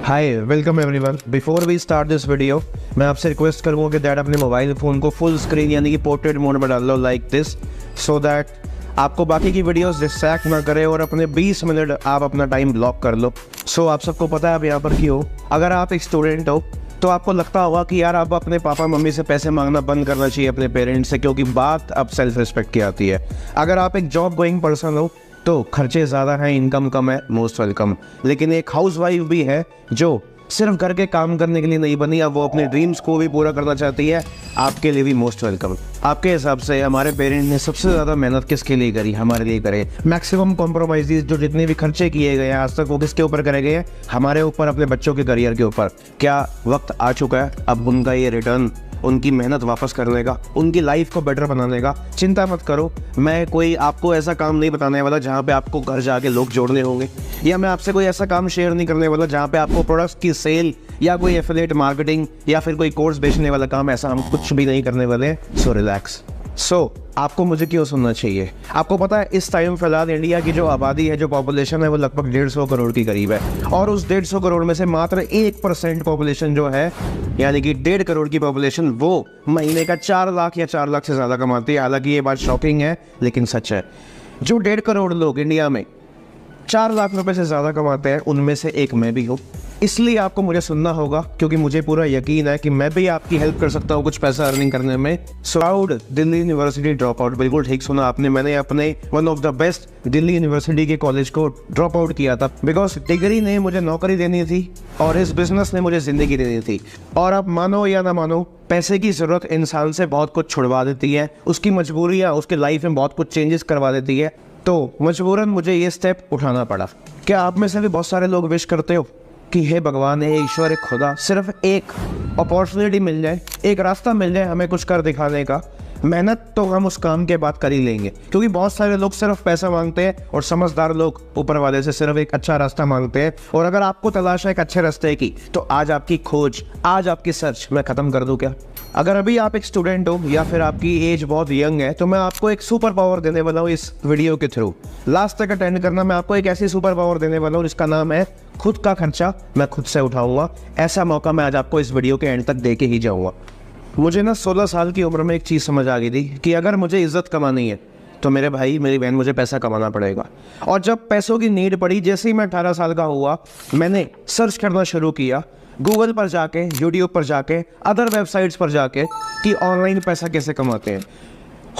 Hi welcome everyone. Before we start this video मैं आपसे request करूँगा कि दैट अपने मोबाइल फ़ोन को फुल स्क्रीन यानी कि पोर्ट्रेट मोड में डाल लो लाइक दिस, सो दैट आपको बाकी की वीडियोस डिस्ट्रैक्ट ना करे और अपने 20 मिनट आप अपना टाइम ब्लॉक कर लो। सो आप सबको पता है आप यहाँ पर क्यों हो। अगर आप एक स्टूडेंट हो तो आपको लगता होगा कि यार आप अपने पापा मम्मी से पैसे मांगना बंद करना चाहिए अपने पेरेंट्स से, क्योंकि बात अब सेल्फ रिस्पेक्ट की आती है। अगर आप एक जॉब गोइंग पर्सन हो तो खर्चे ज़्यादा हैं, इनकम कम है, मोस्ट वेलकम। लेकिन एक हाउस वाइफ भी है जो सिर्फ घर के काम करने के लिए नहीं बनी, अब वो अपने ड्रीम्स को भी पूरा करना चाहती है, आपके लिए भी मोस्ट वेलकम। आपके हिसाब से हमारे पेरेंट्स ने सबसे ज़्यादा मेहनत किसके लिए करी? हमारे लिए करे। मैक्सिमम कॉम्प्रोमाइज़ जो जितने भी खर्चे किए गए हैं आज तक वो किसके ऊपर करे गए हैं? हमारे ऊपर, अपने बच्चों के करियर के ऊपर। क्या वक्त आ चुका है अब उनका ये रिटर्न, उनकी मेहनत वापस करने का, उनकी लाइफ को बेटर बनाने का? चिंता मत करो, मैं कोई आपको ऐसा काम नहीं बताने वाला जहाँ पे आपको घर जाके लोग जोड़ने होंगे, या मैं आपसे कोई ऐसा काम शेयर नहीं करने वाला जहाँ पे आपको प्रोडक्ट्स की सेल या कोई एफिलिएट मार्केटिंग या फिर कोई कोर्स बेचने वाला काम, ऐसा हम कुछ भी नहीं करने वाले। So relax. आपको मुझे क्यों सुनना चाहिए? आपको पता है इस टाइम फिलहाल इंडिया की जो आबादी है, जो पॉपुलेशन है, वो लगभग 150 करोड़ की करीब है, और उस 150 करोड़ में से मात्र 1% पॉपुलेशन जो है, यानी कि 1.5 करोड़ की पॉपुलेशन, वो महीने का 4 लाख या 4 लाख से ज़्यादा कमाती है। हालांकि ये बात शॉकिंग है लेकिन सच है। जो 1.5 करोड़ लोग इंडिया में 4 लाख रुपए से ज़्यादा कमाते हैं, उनमें से एक मैं भी हूँ। इसलिए आपको मुझे सुनना होगा, क्योंकि मुझे पूरा यकीन है कि मैं भी आपकी हेल्प कर सकता हूँ कुछ पैसा अर्निंग करने में। Proud Delhi university drop out, बिल्कुल ठीक सुना आपने। मैंने अपने one of the best Delhi university के कॉलेज को ड्रॉप आउट किया था, बिकॉज डिग्री ने मुझे नौकरी देनी थी और इस बिजनेस ने मुझे ज़िंदगी देनी थी। और आप मानो या ना मानो, पैसे की ज़रूरत इंसान से बहुत कुछ छुड़वा देती है, उसकी मजबूरियाँ उसके लाइफ में बहुत कुछ चेंजेस करवा देती है। तो मजबूरन मुझे ये स्टेप उठाना पड़ा। क्या आप में से भी बहुत सारे लोग विश करते हो कि हे भगवान, हे ईश्वर, हे खुदा, सिर्फ एक अपॉर्चुनिटी मिल जाए, एक रास्ता मिल जाए हमें कुछ कर दिखाने का? मेहनत तो हम उस काम के बाद कर ही लेंगे, क्योंकि बहुत सारे लोग सिर्फ पैसा मांगते हैं और समझदार लोग ऊपर वाले से सिर्फ एक अच्छा रास्ता मांगते हैं। और अगर आपको तलाश है एक अच्छे रास्ते की, तो आज आपकी खोज, आज आपकी सर्च मैं ख़त्म कर दूं क्या? अगर अभी आप एक स्टूडेंट हो या फिर आपकी एज बहुत यंग है, तो मैं आपको एक सुपर पावर देने वाला हूँ इस वीडियो के थ्रू। लास्ट तक अटेंड करना। मैं आपको एक ऐसी सुपर पावर देने वाला हूँ जिसका नाम है खुद का खर्चा मैं खुद से उठाऊंगा। ऐसा मौका मैं आज आपको इस वीडियो के एंड तक दे के ही जाऊंगा। मुझे ना 16 साल की उम्र में एक चीज़ समझ आ गई थी कि अगर मुझे इज्जत कमानी है तो मेरे भाई, मेरी बहन, मुझे पैसा कमाना पड़ेगा। और जब पैसों की नीड पड़ी, जैसे ही मैं 18 साल का हुआ, मैंने सर्च करना शुरू किया गूगल पर जाके, यूट्यूब पर जाके, अदर वेबसाइट्स पर जाके, कि ऑनलाइन पैसा कैसे कमाते हैं।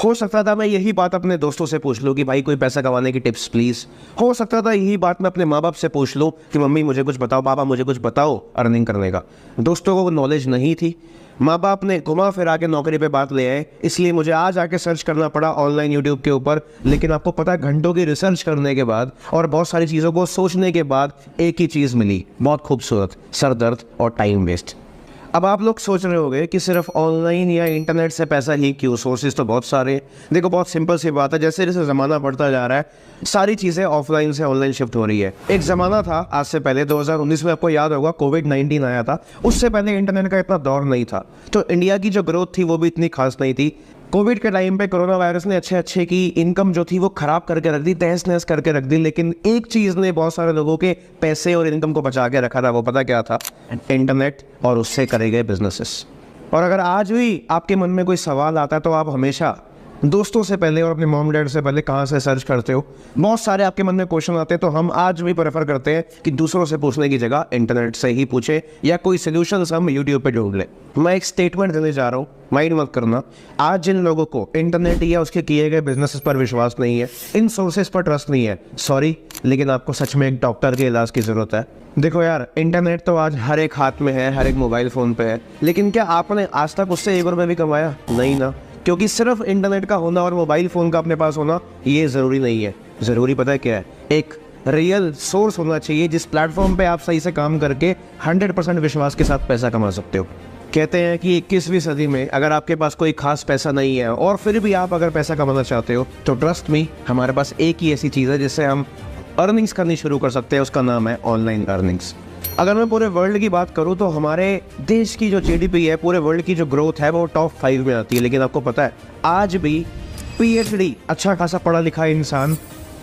हो सकता था मैं यही बात अपने दोस्तों से पूछ लूँ कि भाई कोई पैसा कमाने की टिप्स प्लीज़। हो सकता था यही बात मैं अपने माँ बाप से पूछ लूँ कि मम्मी मुझे कुछ बताओ, पापा मुझे कुछ बताओ अर्निंग करने का। दोस्तों को नॉलेज नहीं थी, माँ बाप ने घुमा फिरा के नौकरी पे बात ले आए, इसलिए मुझे आज आके सर्च करना पड़ा ऑनलाइन यूट्यूब के ऊपर। लेकिन आपको पता है, घंटों की रिसर्च करने के बाद और बहुत सारी चीज़ों को सोचने के बाद एक ही चीज़ मिली, बहुत खूबसूरत, सर दर्द और टाइम वेस्ट। अब आप लोग सोच रहे होंगे कि सिर्फ ऑनलाइन या इंटरनेट से पैसा ही क्यों? सोर्सेज तो बहुत सारे। देखो, बहुत सिंपल सी बात है, जैसे जैसे ज़माना बढ़ता जा रहा है, सारी चीज़ें ऑफलाइन से ऑनलाइन शिफ्ट हो रही है। एक ज़माना था आज से पहले, 2019 में, आपको याद होगा कोविड-19 आया था, उससे पहले इंटरनेट का इतना दौर नहीं था, तो इंडिया की जो ग्रोथ थी वो भी इतनी खास नहीं थी। कोविड के टाइम पे कोरोना वायरस ने अच्छे की इनकम जो थी वो ख़राब करके रख दी, तहस नहस करके रख दी। लेकिन एक चीज़ ने बहुत सारे लोगों के पैसे और इनकम को बचा के रखा था, वो पता क्या था? इंटरनेट और उससे करे गए बिजनेसेस। और अगर आज भी आपके मन में कोई सवाल आता है तो आप हमेशा दोस्तों से पहले और अपने मॉम डैड से पहले कहाँ से सर्च करते हो? बहुत सारे आपके मन में क्वेश्चन आते हैं, तो हम आज भी प्रेफर करते हैं कि दूसरों से पूछने की जगह इंटरनेट से ही पूछे, या कोई सोल्यूशंस हम यूट्यूब पे ढूंढ लें। मैं एक स्टेटमेंट देने जा रहा हूँ, माइंड मत करना। आज जिन लोगों को इंटरनेट या उसके किए गए बिजनेसेस पर विश्वास नहीं है, इन सोर्सेज पर ट्रस्ट नहीं है, सॉरी, लेकिन आपको सच में एक डॉक्टर के इलाज की ज़रूरत है। देखो यार, इंटरनेट तो आज हर एक हाथ में है, हर एक मोबाइल फ़ोन पे है, लेकिन क्या आपने आज तक उससे 1 रुपये भी कमाया? नहीं ना। क्योंकि सिर्फ इंटरनेट का होना और मोबाइल फ़ोन का अपने पास होना ये ज़रूरी नहीं है। ज़रूरी पता है क्या है? एक रियल सोर्स होना चाहिए जिस प्लेटफॉर्म पे आप सही से काम करके 100% विश्वास के साथ पैसा कमा सकते हो। कहते हैं कि 21वीं सदी में अगर आपके पास कोई खास पैसा नहीं है और फिर भी आप अगर पैसा कमाना चाहते हो, तो ट्रस्ट मी, हमारे पास एक ही ऐसी चीज़ है जिससे हम अर्निंग्स करनी शुरू कर सकते हैं, उसका नाम है ऑनलाइन अर्निंग्स। अगर मैं पूरे वर्ल्ड की बात करूं तो हमारे देश की जो जीडीपी है, पूरे वर्ल्ड की जो ग्रोथ है, वो टॉप 5 में आती है। लेकिन आपको पता है, आज भी पीएचडी, अच्छा खासा पढ़ा लिखा इंसान,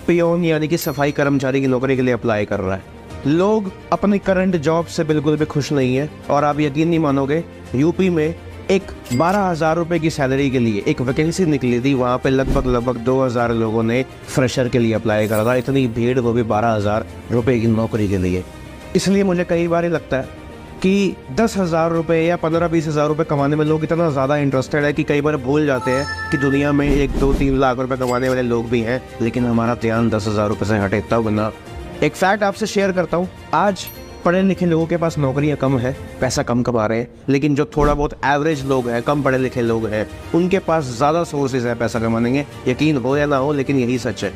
पियोन यानी कि सफाई कर्मचारी की नौकरी के लिए अप्लाई कर रहा है। लोग अपनी करंट जॉब से बिल्कुल भी खुश नहीं है। और आप यकीन नहीं मानोगे, यूपी में एक 12,000 रुपये की सैलरी के लिए एक वैकेंसी निकली थी। वहाँ पे लगभग 2,000 लोगों ने फ्रेशर के लिए अप्लाई करा था। इतनी भीड़, वो भी 12,000 रुपये की नौकरी के लिए। इसलिए मुझे कई बार ही लगता है कि 10,000 रुपये या 15-20 हज़ार रुपये कमाने में लोग इतना ज़्यादा इंटरेस्टेड है कि कई बार भूल जाते हैं कि दुनिया में 1-2-3 लाख रुपये कमाने वाले लोग भी हैं, लेकिन हमारा ध्यान 10,000 रुपये से हटे तब ना। एक फैक्ट आपसे शेयर करता हूँ, आज पढ़े लिखे लोगों के पास नौकरियाँ कम है, पैसा कम कमा रहे हैं, लेकिन जो थोड़ा बहुत एवरेज लोग हैं, कम पढ़े लिखे लोग हैं, उनके पास ज़्यादा सोर्सेज है पैसा कमाने के। यकीन हो या ना हो, लेकिन यही सच है।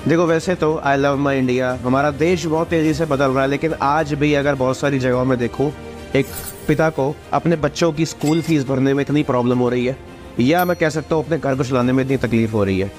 देखो, वैसे तो आई लव माई इंडिया, हमारा देश बहुत तेज़ी से बदल रहा है, लेकिन आज भी अगर बहुत सारी जगहों में देखो, एक पिता को अपने बच्चों की स्कूल फीस भरने में इतनी प्रॉब्लम हो रही है, या मैं कह सकता हूँ अपने घर को चलाने में इतनी तकलीफ हो रही है।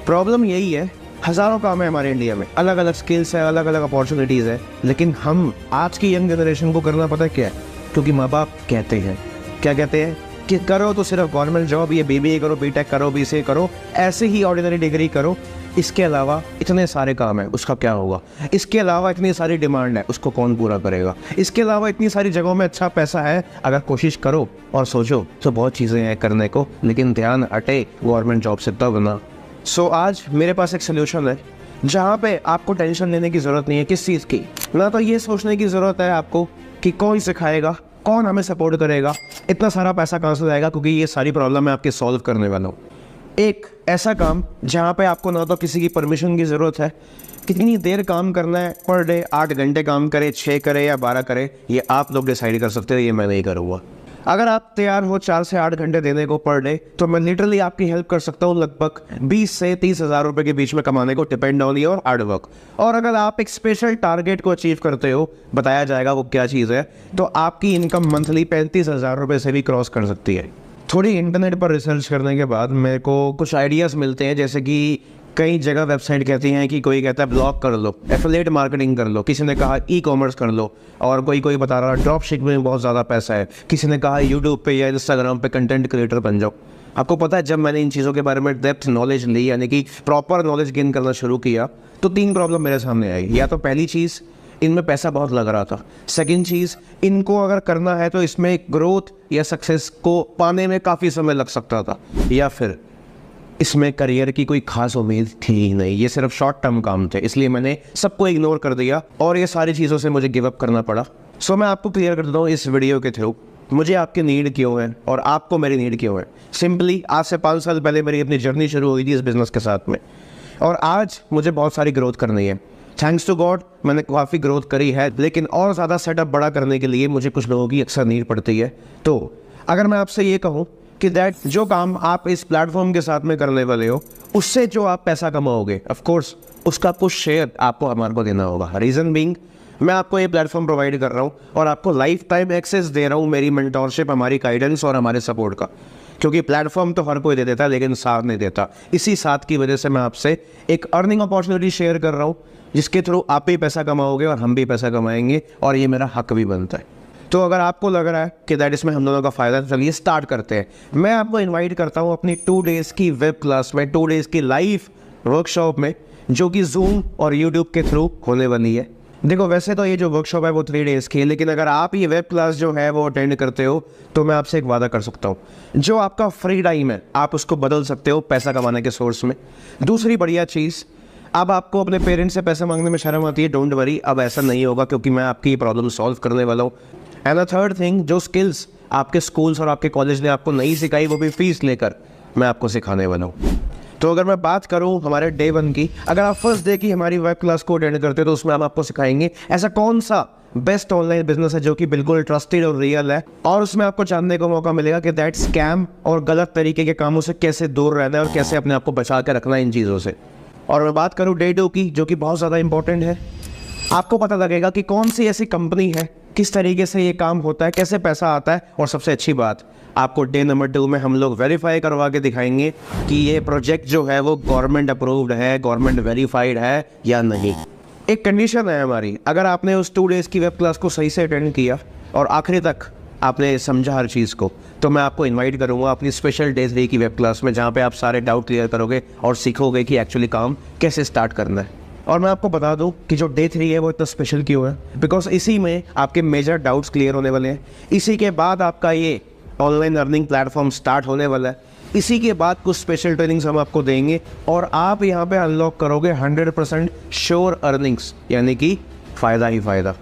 प्रॉब्लम यही है, हज़ारों काम है हमारे इंडिया में, अलग अलग स्किल्स है, अलग अलग अपॉर्चुनिटीज़ है, लेकिन हम आज की यंग जनरेशन को करना पता है क्या है? क्योंकि माँ बाप कहते हैं, क्या कहते हैं कि करो तो सिर्फ गवर्नमेंट जॉब, ये BBA करो, BTech करो, BCA करो, ऐसे ही ऑर्डिनरी डिग्री करो, इसके अलावा इतने सारे काम हैं, उसका क्या होगा? इसके अलावा इतनी सारी डिमांड है, उसको कौन पूरा करेगा? इसके अलावा इतनी सारी जगहों में अच्छा पैसा है, अगर कोशिश करो और सोचो तो बहुत चीज़ें हैं करने को, लेकिन ध्यान हटे गवर्नमेंट जॉब से तब ना। सो आज मेरे पास एक सोल्यूशन है जहाँ पे आपको टेंशन लेने की ज़रूरत नहीं है किस चीज़ की, ना तो ये सोचने की ज़रूरत है आपको कि कौन सिखाएगा, कौन हमें सपोर्ट करेगा, इतना सारा पैसा कहाँ से आएगा, क्योंकि ये सारी प्रॉब्लम मैं आपके सॉल्व करने वाला हूँ। एक ऐसा काम जहाँ पे आपको ना तो किसी की परमिशन की ज़रूरत है, कितनी देर काम करना है पर डे, 8 घंटे काम करे, 6 करे या 12 करे, ये आप लोग डिसाइड कर सकते हो, ये मैं नहीं करूँगा। अगर आप तैयार हो 4 से 8 घंटे देने को पर डे, तो मैं लिटरली आपकी हेल्प कर सकता हूँ लगभग 20 से 30 हज़ार रुपये के बीच में कमाने को, depend on your hard work. और अगर आप एक स्पेशल टारगेट को अचीव करते हो, बताया जाएगा वो क्या चीज़ है, तो आपकी इनकम मंथली 35 हज़ार रुपये से भी क्रॉस कर सकती है। थोड़ी इंटरनेट पर रिसर्च करने के बाद मेरे को कुछ आइडियाज़ मिलते हैं, जैसे कि कई जगह वेबसाइट कहती हैं कि कोई कहता है ब्लॉग कर लो, एफिलिएट मार्केटिंग कर लो, किसी ने कहा ई-कॉमर्स कर लो, और कोई बता रहा ड्रॉप शिपिंग में बहुत ज़्यादा पैसा है, किसी ने कहा यूट्यूब पे या इंस्टाग्राम पे कंटेंट क्रिएटर बन जाओ। आपको पता है, जब मैंने इन चीज़ों के बारे में डेप्थ नॉलेज ली, यानी कि प्रॉपर नॉलेज गेन करना शुरू किया, तो 3 प्रॉब्लम मेरे सामने आई। या तो पहली चीज़, इनमें पैसा बहुत लग रहा था। सेकंड चीज़, इनको अगर करना है तो इसमें ग्रोथ या सक्सेस को पाने में काफ़ी समय लग सकता था। या फिर इसमें करियर की कोई खास उम्मीद थी ही नहीं, ये सिर्फ शॉर्ट टर्म काम थे, इसलिए मैंने सबको इग्नोर कर दिया और ये सारी चीज़ों से मुझे गिव अप करना पड़ा। सो मैं आपको क्लियर कर देता हूँ इस वीडियो के थ्रू मुझे आपकी नीड क्यों है और आपको मेरी नीड क्यों है। सिंपली आज से 5 साल पहले मेरी अपनी जर्नी शुरू हुई थी इस बिज़नेस के साथ में, और आज मुझे बहुत सारी ग्रोथ करनी है। थैंक्स टू गॉड मैंने काफ़ी ग्रोथ करी है, लेकिन और ज़्यादा सेटअप बड़ा करने के लिए मुझे कुछ लोगों की अक्सर नीड पड़ती है। तो अगर मैं आपसे ये कहूँ कि दैट जो काम आप इस प्लेटफॉर्म के साथ में करने वाले हो, उससे जो आप पैसा कमाओगे, ऑफ कोर्स उसका कुछ शेयर आपको हमारे को देना होगा। रीज़न बीइंग, मैं आपको ये प्लेटफॉर्म प्रोवाइड कर रहा हूँ और आपको लाइफ टाइम एक्सेस दे रहा हूँ मेरी मेंटोरशिप, हमारी गाइडेंस और हमारे सपोर्ट का। क्योंकि प्लेटफॉर्म तो हर कोई दे देता है, लेकिन साथ नहीं देता। इसी साथ की वजह से मैं आपसे एक अर्निंग अपॉर्चुनिटी शेयर कर रहा हूँ, जिसके थ्रू आप भी पैसा कमाओगे और हम भी पैसा कमाएंगे, और ये मेरा हक भी बनता है। तो अगर आपको लग रहा है कि दैट इसमें हम दोनों का फ़ायदा, चलिए स्टार्ट करते हैं। मैं आपको इनवाइट करता हूँ अपनी 2 डेज़ की वेब क्लास में, 2 डेज़ की लाइव वर्कशॉप में, जो कि जूम और यूट्यूब के थ्रू होने वाली है। देखो, वैसे तो ये जो वर्कशॉप है वो 3 डेज़ की है, लेकिन अगर आप ये वेब क्लास जो है वो अटेंड करते हो, तो मैं आपसे एक वादा कर सकता हूँ, जो आपका फ्री टाइम है आप उसको बदल सकते हो पैसा कमाने के सोर्स में। दूसरी बढ़िया चीज़, अब आपको अपने पेरेंट्स से पैसा मांगने में शर्म आती है, डोंट वरी, अब ऐसा नहीं होगा, क्योंकि मैं आपकी ये प्रॉब्लम सॉल्व करने वाला हूँ। एंड द थर्ड थिंग, जो स्किल्स आपके स्कूल्स और आपके कॉलेज ने आपको नहीं सिखाई, वो भी फीस लेकर मैं आपको सिखाने वाला हूँ। तो अगर मैं बात करूँ हमारे डे 1 की, अगर आप फर्स्ट डे की हमारी वेब क्लास को अटेंड करते हो, तो उसमें हम आपको सिखाएंगे ऐसा कौन सा बेस्ट ऑनलाइन बिजनेस है जो कि बिल्कुल ट्रस्टेड और रियल है, और उसमें आपको जानने को मौका मिलेगा कि दैट स्कैम और गलत तरीके के कामों से कैसे दूर रहना है और कैसे अपने आप को बचा के रखना है इन चीज़ों से। और मैं बात करूँ डे 2 की, जो कि बहुत ज़्यादा इंपॉर्टेंट है, आपको पता लगेगा कि कौन सी ऐसी कंपनी है, किस तरीके से ये काम होता है, कैसे पैसा आता है, और सबसे अच्छी बात, आपको डे नंबर 2 में हम लोग वेरीफाई करवा के दिखाएंगे कि ये प्रोजेक्ट जो है वो गवर्नमेंट अप्रूव्ड है, गवर्नमेंट वेरीफाइड है या नहीं। एक कंडीशन है हमारी, अगर आपने उस 2 डेज़ की वेब क्लास को सही से अटेंड किया और आखिरी तक आपने समझा हर चीज़ को, तो मैं आपको इनवाइट करूंगा अपनी स्पेशल डेज डे की वेब क्लास में, जहाँ पे आप सारे डाउट क्लियर करोगे और सीखोगे कि एक्चुअली काम कैसे स्टार्ट करना है। और मैं आपको बता दूं कि जो डे 3 है वो इतना स्पेशल क्यों है, बिकॉज इसी में आपके मेजर डाउट्स क्लियर होने वाले हैं। इसी के बाद आपका ये ऑनलाइन अर्निंग प्लेटफॉर्म स्टार्ट होने वाला है। इसी के बाद कुछ स्पेशल ट्रेनिंग्स हम आपको देंगे और आप यहाँ पे अनलॉक करोगे 100% श्योर अर्निंग्स, यानी कि फ़ायदा ही फ़ायदा।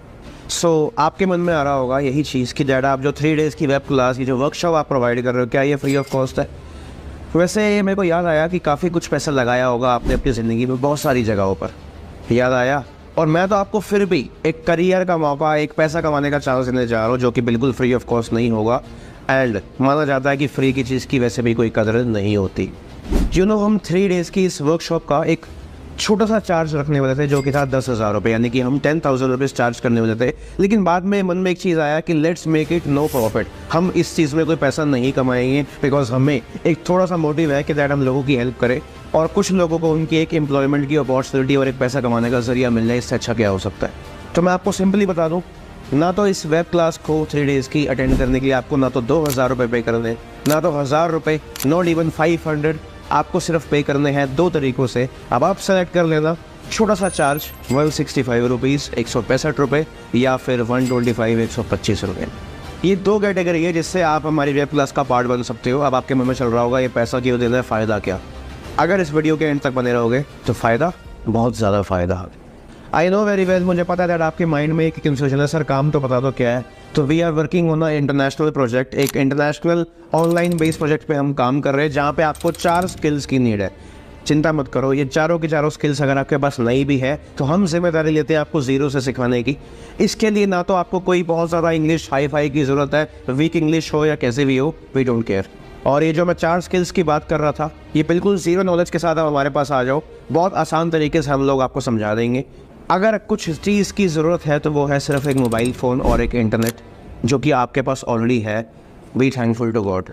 सो आपके मन में आ रहा होगा यही चीज़ कि डैड आप जो 3 डेज़ की वेब क्लास की जो वर्कशॉप आप प्रोवाइड कर रहे हो, क्या ये फ्री ऑफ कॉस्ट है? वैसे मेरे को याद आया कि काफ़ी कुछ पैसा लगाया होगा आपने अपनी ज़िंदगी में बहुत सारी जगहों पर, याद आया। और मैं तो आपको फिर भी एक करियर का मौका, एक पैसा कमाने का चांस देने जा रहा हूँ जो कि बिल्कुल फ्री ऑफ कॉस्ट नहीं होगा। एंड माना जाता है कि फ्री की चीज़ की वैसे भी कोई कदर नहीं होती। हम 3 डेज़ की इस वर्कशॉप का एक छोटा सा चार्ज रखने वाले थे जो कि था 10,000 रुपये, यानी कि हम 10,000 रुपीज़ चार्ज करने वाले थे। लेकिन बाद में मन में एक चीज़ आया कि let's make it no profit, हम इस चीज़ में कोई पैसा नहीं कमाएंगे, बिकॉज हमें एक थोड़ा सा मोटिव है कि दैट हम लोगों की हेल्प करें और कुछ लोगों को उनकी एक एम्प्लॉयमेंट की अपॉर्चुनिटी और एक पैसा कमाने का जरिया मिल जाए। इससे अच्छा क्या हो सकता है? तो मैं आपको सिंपली बता दूँ, ना तो इस वेब क्लास को 3 डेज़ की अटेंड करने के लिए आपको ना तो 2,000 रुपये पे करने, ना तो 1,000 रुपये, नॉट इवन 500, आपको सिर्फ पे करने हैं 2 तरीक़ों से। अब आप सेलेक्ट कर लेना, छोटा सा चार्ज 165 रुपीज़ 165 रुपये, या फिर 125 125 रुपये। ये 2 कैटेगरी है जिससे आप हमारी वेब क्लास का पार्ट बन सकते हो। अब आपके मन में चल रहा होगा ये पैसा क्यों देना है, फ़ायदा क्या? अगर इस वीडियो के एंड तक बने रहोगे तो फ़ायदा, बहुत ज़्यादा फ़ायदा। आई नो वेरी वेल, मुझे पता है दैट आपके माइंड में एक कंफ्यूजन है, सर काम तो पता तो क्या है। तो we are working on a international project, एक इंटरनेशनल ऑनलाइन बेस्ड प्रोजेक्ट पे हम काम कर रहे हैं जहाँ पे आपको 4 स्किल्स की नीड है। चिंता मत करो, ये चारों की चारों स्किल्स अगर आपके पास नहीं भी है तो हम जिम्मेदारी लेते हैं आपको ज़ीरो से सिखाने की। इसके लिए ना तो आपको कोई बहुत ज़्यादा इंग्लिश हाई फाई की ज़रूरत है, वीक इंग्लिश हो या कैसे भी हो, वी डोंट केयर। और ये जो मैं 4 स्किल्स की बात कर रहा था, ये बिल्कुल ज़ीरो नॉलेज के साथ आप हमारे पास आ जाओ, बहुत आसान तरीके से हम लोग आपको समझा देंगे। अगर कुछ चीज़ की ज़रूरत है तो वो है सिर्फ एक मोबाइल फ़ोन और एक इंटरनेट, जो कि आपके पास ऑलरेडी है। Be thankful to God.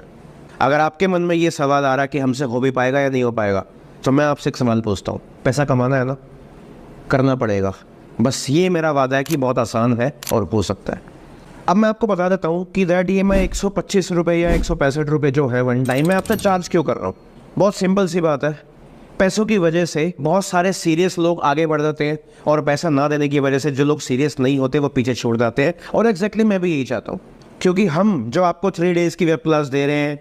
अगर आपके मन में ये सवाल आ रहा है कि हमसे हो भी पाएगा या नहीं हो पाएगा, तो मैं आपसे एक सवाल पूछता हूँ, पैसा कमाना है ना, करना पड़ेगा। बस ये मेरा वादा है कि बहुत आसान है और हो सकता है। अब मैं आपको बता देता हूँ कि दैट ये मैं 125 रुपये या 165 रुपये जो है वन टाइम में आपसे चार्ज क्यों कर रहा हूँ। बहुत सिंपल सी बात है, पैसों की वजह से बहुत सारे सीरियस लोग आगे बढ़ जाते हैं और पैसा ना देने की वजह से जो लोग सीरियस नहीं होते वो पीछे छोड़ जाते हैं। और एग्जैक्टली मैं भी यही चाहता हूँ, क्योंकि हम जो आपको 3 डेज़ की वेब क्लास दे रहे हैं,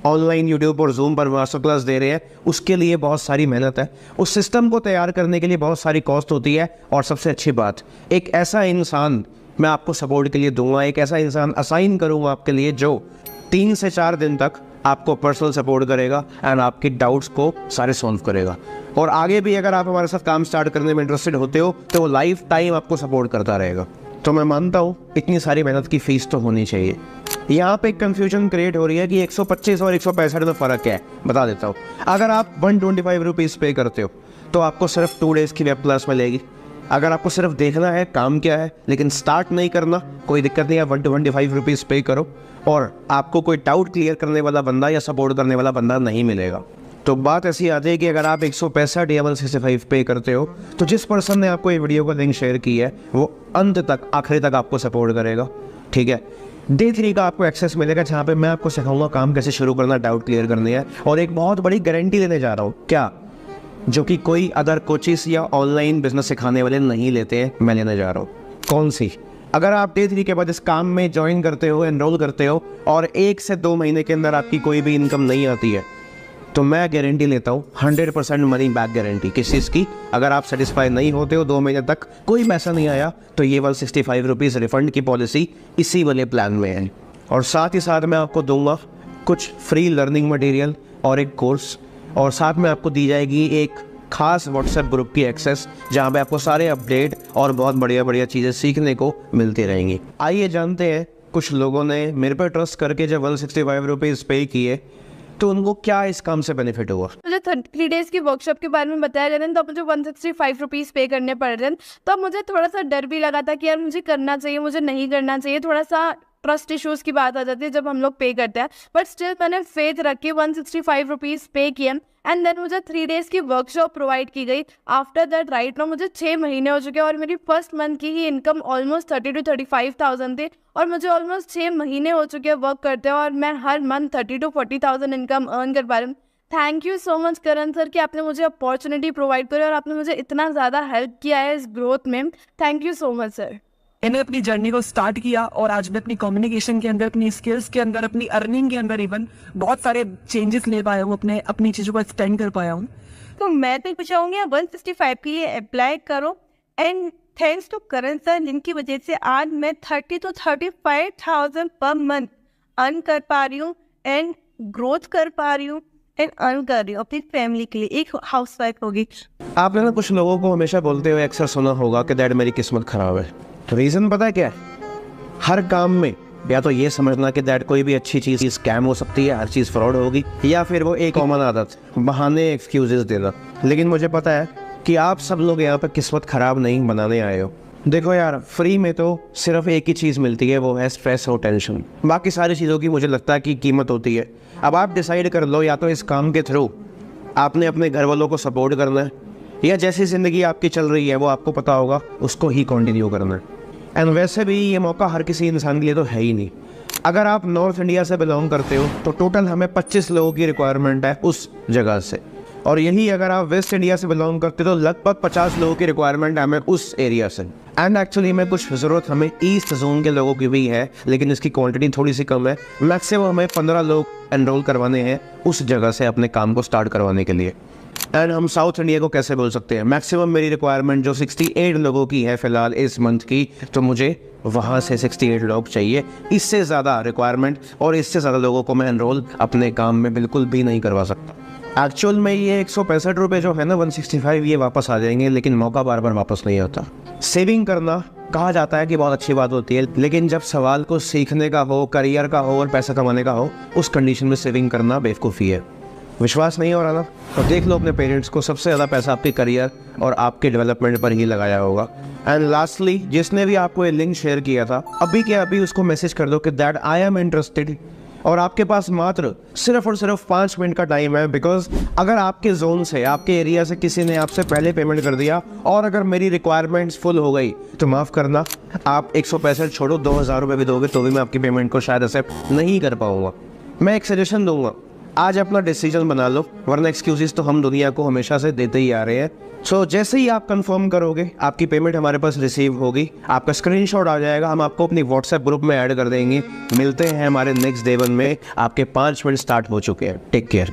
ऑनलाइन यूट्यूब और जूम पर मास्टर क्लास दे रहे हैं, उसके लिए बहुत सारी मेहनत है। उस सिस्टम को तैयार करने के लिए बहुत सारी कॉस्ट होती है। और सबसे अच्छी बात, एक ऐसा इंसान मैं आपको सपोर्ट के लिए दूंगा, एक ऐसा इंसान असाइन करूंगा आपके लिए जो 3 से 4 दिन तक आपको पर्सनल सपोर्ट करेगा एंड आपके डाउट्स को सारे सॉल्व करेगा। और आगे भी अगर आप हमारे साथ काम स्टार्ट करने में इंटरेस्टेड होते हो तो वो लाइफ टाइम आपको सपोर्ट करता रहेगा। तो मैं मानता हूँ इतनी सारी मेहनत की फ़ीस तो होनी चाहिए। यहाँ पे एक कन्फ्यूजन क्रिएट हो रही है कि 125 और 165 में फ़र्क क्या है, बता देता हूँ। अगर आप 125 रुपीज़ पे करते हो तो आपको सिर्फ 2 डेज़ की वेब क्लास मिलेगी। अगर आपको सिर्फ देखना है काम क्या है लेकिन स्टार्ट नहीं करना, कोई दिक्कत नहीं है, 125 रुपीज़ पे करो और आपको कोई डाउट क्लियर करने वाला बंदा या सपोर्ट करने वाला बंदा नहीं मिलेगा। तो बात ऐसी आती है कि अगर आप 165 या 165 पे करते हो तो जिस पर्सन ने आपको ये वीडियो का लिंक शेयर की है वो अंत तक, आखिरी तक आपको सपोर्ट करेगा। ठीक है, डे 3 का आपको एक्सेस मिलेगा जहाँ पे मैं आपको सिखाऊंगा काम कैसे शुरू करना, डाउट क्लियर करने हैं। और एक बहुत बड़ी गारंटी लेने जा रहा हूँ, क्या, जो कि कोई अदर कोचेस या ऑनलाइन बिजनेस सिखाने वाले नहीं लेते हैं, मैं लेने जा रहा हूँ। कौन सी? अगर आप डे 3 के बाद इस काम में ज्वाइन करते हो, एनरोल करते हो और 1 से 2 महीने के अंदर आपकी कोई भी इनकम नहीं आती है, तो मैं गारंटी लेता हूँ 100% मनी बैक गारंटी। किस चीज़ की? अगर आप सेटिस्फाई नहीं होते हो, 2 महीने तक कोई पैसा नहीं आया, तो ये 165 रुपीज़ रिफंड की पॉलिसी इसी वाले प्लान में है। और साथ ही साथ मैं आपको दूंगा कुछ फ्री लर्निंग मटेरियल और एक कोर्स, और साथ में आपको दी जाएगी एक खास व्हाट्सएप ग्रुप की एक्सेस जहाँ पे आपको सारे अपडेट और बहुत बढ़िया बढ़िया चीज़ें सीखने को मिलती रहेंगी। आइए जानते हैं, कुछ लोगों ने मेरे पर ट्रस्ट करके जब 165 रुपीज़ पे किए तो उनको क्या इस काम से बेनिफिट हुआ। मुझे 3 डेज़ की वर्कशॉप के बारे में बताया जा रहा है, तो मुझे 165 रुपीज़ पे करने पड़ रहे हैं। तो मुझे थोड़ा सा डर भी लगा था कि यार मुझे करना चाहिए, मुझे नहीं करना चाहिए, थोड़ा सा ट्रस्ट इश्यूज़ की बात आ जाती है जब हम लोग पे करते हैं। बट स्टिल मैंने फेथ रख के 165 रुपीज़ पे किए एंड देन मुझे 3 डेज़ की वर्कशॉप प्रोवाइड की गई। आफ्टर दैट राइट नाउ मुझे 6 महीने हो चुके हैं और मेरी फर्स्ट मंथ की ही इनकम ऑलमोस्ट 30 to 35,000 थी और मुझे ऑलमोस्ट 6 महीने हो चुके हैं वर्क करते हैं और मैं हर मंथ 30 to 40,000 इनकम अर्न कर पा रही हूँ। Thank you so much Karan sir कि आपने मुझे अपॉर्चुनिटी प्रोवाइड करी और आपने मुझे इतना ज़्यादा हेल्प किया है इस ग्रोथ में। Thank you so much sir. मैंने अपनी जर्नी को स्टार्ट किया और आज मैं अपनी कम्युनिकेशन के अंदर, अपनी स्किल्स के अंदर, अपनी अर्निंग के अंदर इवन बहुत सारे चेंजेस ले पाया हूँ, अपनी चीज़ों को एक्सटेंड कर पाया हूँ। तो मैं तो चाहूँगी 165 के लिए अप्लाई करो। And thanks to Karan sir, जिनकी वजह से आज मैं 30 to 35,000 पर मंथ अर्न कर पा रही हूँ एंड ग्रोथ कर पा रही हूँ एंड अर्न कर रही हूँ अपनी फैमिली के लिए, एक हाउसवाइफ होगी। आपने ना कुछ लोगों को हमेशा बोलते हुए अक्सर सुना होगा कि डैड मेरी किस्मत खराब है। तो रीज़न पता है क्या है? हर काम में या तो ये समझना कि दैट कोई भी अच्छी चीज़ स्कैम हो सकती है, हर चीज़ फ्रॉड होगी, या फिर वो एक कॉमन आदत बहाने एक्सक्यूजेस देना। लेकिन मुझे पता है कि आप सब लोग यहाँ पर किस्मत ख़राब नहीं बनाने आए हो। देखो यार, फ्री में तो सिर्फ एक ही चीज़ मिलती है, वो है स्ट्रेस और टेंशन। बाकी सारी चीज़ों की मुझे लगता है कि कीमत होती है। अब आप डिसाइड कर लो, या तो इस काम के थ्रू आपने अपने घर वालों को सपोर्ट करना है, या जैसी ज़िंदगी आपकी चल रही है वो आपको पता होगा, उसको ही कंटिन्यू करना है। एंड वैसे भी ये मौका हर किसी इंसान के लिए तो है ही नहीं। अगर आप नॉर्थ इंडिया से बिलोंग करते हो तो टोटल हमें 25 लोगों की रिक्वायरमेंट है उस जगह से, और यही अगर आप वेस्ट इंडिया से बिलोंग करते हो तो लगभग 50 लोगों की रिक्वायरमेंट है हमें उस एरिया से। एंड एक्चुअली में कुछ ज़रूरत हमें ईस्ट जोन के लोगों की भी है, लेकिन इसकी क्वांटिटी थोड़ी सी कम है। मैक्सिमम हमें 15 लोग एनरोल करवाने हैं उस जगह से अपने काम को स्टार्ट करवाने के लिए। एंड हम साउथ इंडिया को कैसे बोल सकते हैं? मैक्सिमम मेरी रिक्वायरमेंट जो 68 लोगों की है फ़िलहाल इस मंथ की, तो मुझे वहाँ से 68 लोग चाहिए। इससे ज़्यादा रिक्वायरमेंट और इससे ज़्यादा लोगों को मैं एनरोल अपने काम में बिल्कुल भी नहीं करवा सकता। एक्चुअल में ये 165 रुपये जो है ना 165, ये वापस आ जाएंगे, लेकिन मौका बार बार वापस नहीं आता। सेविंग करना कहा जाता है कि बहुत अच्छी बात होती है, लेकिन जब सवाल को सीखने का हो, करियर का हो और पैसा कमाने का हो, उस कंडीशन में सेविंग करना बेवकूफ़ी है। विश्वास नहीं हो रहा ना, तो देख लो अपने पेरेंट्स को, सबसे ज़्यादा पैसा आपके करियर और आपके डेवलपमेंट पर ही लगाया होगा। एंड लास्टली, जिसने भी आपको ये लिंक शेयर किया था, अभी के अभी उसको मैसेज कर दो कि दैट आई एम इंटरेस्टेड, और आपके पास मात्र सिर्फ और सिर्फ 5 मिनट का टाइम है। बिकॉज अगर आपके जोन से, आपके एरिया से किसी ने आपसे पहले पेमेंट कर दिया और अगर मेरी रिक्वायरमेंट्स फुल हो गई, तो माफ़ करना, आप 165 छोड़ो, 2000 रुपये भी दोगे तो भी मैं आपकी पेमेंट को शायद एक्सेप्ट नहीं कर पाऊँगा। मैं एक सजेशन दूंगा, आज अपना डिसीजन बना लो, वरना एक्सक्यूजेस तो हम दुनिया को हमेशा से देते ही आ रहे हैं। सो जैसे ही आप कंफर्म करोगे, आपकी पेमेंट हमारे पास रिसीव होगी, आपका स्क्रीनशॉट आ जाएगा, हम आपको अपनी व्हाट्सएप ग्रुप में ऐड कर देंगे। मिलते हैं हमारे नेक्स्ट डे 1 में। आपके 5 मिनट स्टार्ट हो चुके हैं। Take care.